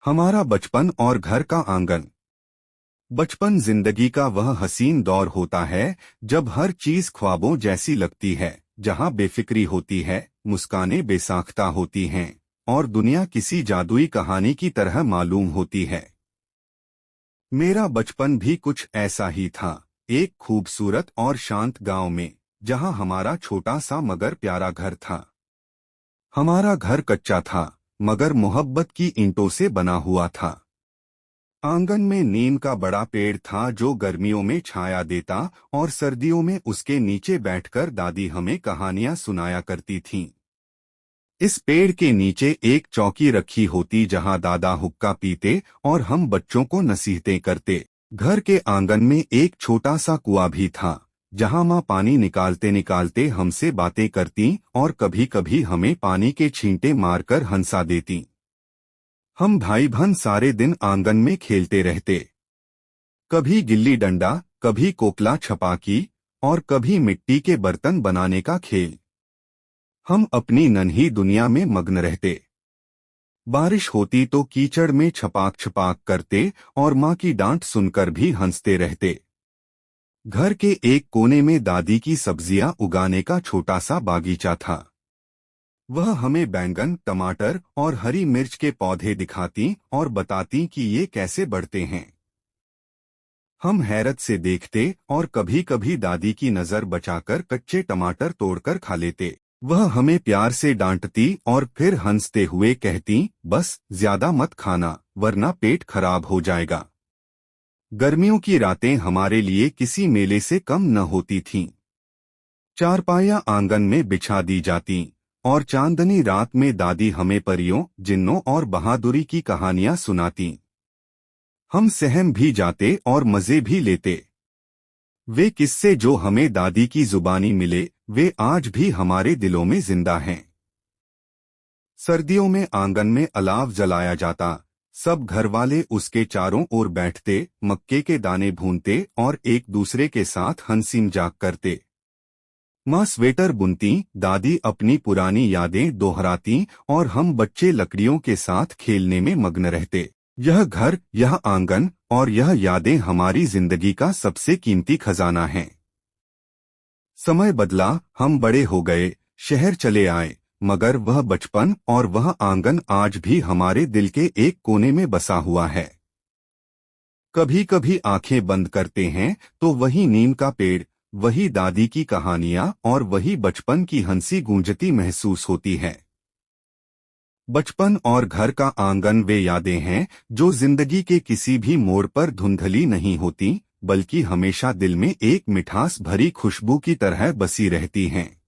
हमारा बचपन और घर का आंगन। बचपन जिंदगी का वह हसीन दौर होता है जब हर चीज ख्वाबों जैसी लगती है, जहां बेफिक्री होती है, मुस्कानें बेसाख्ता होती हैं और दुनिया किसी जादुई कहानी की तरह मालूम होती है। मेरा बचपन भी कुछ ऐसा ही था, एक खूबसूरत और शांत गांव में, जहां हमारा छोटा सा मगर प्यारा घर था। हमारा घर कच्चा था, मगर मोहब्बत की ईंटों से बना हुआ था। आंगन में नीम का बड़ा पेड़ था जो गर्मियों में छाया देता और सर्दियों में उसके नीचे बैठकर दादी हमें कहानियां सुनाया करती थीं। इस पेड़ के नीचे एक चौकी रखी होती जहां दादा हुक्का पीते और हम बच्चों को नसीहतें करते। घर के आंगन में एक छोटा सा कुआं भी था, जहां माँ पानी निकालते निकालते हमसे बातें करती और कभी कभी हमें पानी के छींटे मारकर हंसा देती। हम भाई बहन सारे दिन आंगन में खेलते रहते, कभी गिल्ली डंडा, कभी कोकला छपाकी और कभी मिट्टी के बर्तन बनाने का खेल। हम अपनी नन्ही दुनिया में मग्न रहते। बारिश होती तो कीचड़ में छपाक छपाक करते और माँ की डांट सुनकर भी हंसते रहते। घर के एक कोने में दादी की सब्जियां उगाने का छोटा सा बागीचा था। वह हमें बैंगन, टमाटर और हरी मिर्च के पौधे दिखाती और बताती कि ये कैसे बढ़ते हैं। हम हैरत से देखते और कभी कभी दादी की नजर बचाकर कच्चे टमाटर तोड़कर खा लेते। वह हमें प्यार से डांटती और फिर हंसते हुए कहती, बस ज्यादा मत खाना वरना पेट खराब हो जाएगा। गर्मियों की रातें हमारे लिए किसी मेले से कम न होती थीं। चारपाइयां आंगन में बिछा दी जाती और चांदनी रात में दादी हमें परियों, जिन्नों और बहादुरी की कहानियां सुनाती। हम सहम भी जाते और मजे भी लेते। वे किस्से जो हमें दादी की जुबानी मिले, वे आज भी हमारे दिलों में जिंदा हैं। सर्दियों में आंगन में अलाव जलाया जाता, सब घरवाले उसके चारों ओर बैठते, मक्के के दाने भूनते और एक दूसरे के साथ हंसी मजाक करते। माँ स्वेटर बुनती, दादी अपनी पुरानी यादें दोहराती और हम बच्चे लकड़ियों के साथ खेलने में मग्न रहते। यह घर, यह आंगन और यह यादें हमारी जिंदगी का सबसे कीमती खजाना हैं। समय बदला, हम बड़े हो गए, शहर चले आए, मगर वह बचपन और वह आंगन आज भी हमारे दिल के एक कोने में बसा हुआ है। कभी कभी आंखें बंद करते हैं तो वही नीम का पेड़, वही दादी की कहानियां और वही बचपन की हंसी गूंजती महसूस होती है। बचपन और घर का आंगन वे यादें हैं जो जिंदगी के किसी भी मोड़ पर धुंधली नहीं होती, बल्कि हमेशा दिल में एक मिठास भरी खुशबू की तरह बसी रहती हैं।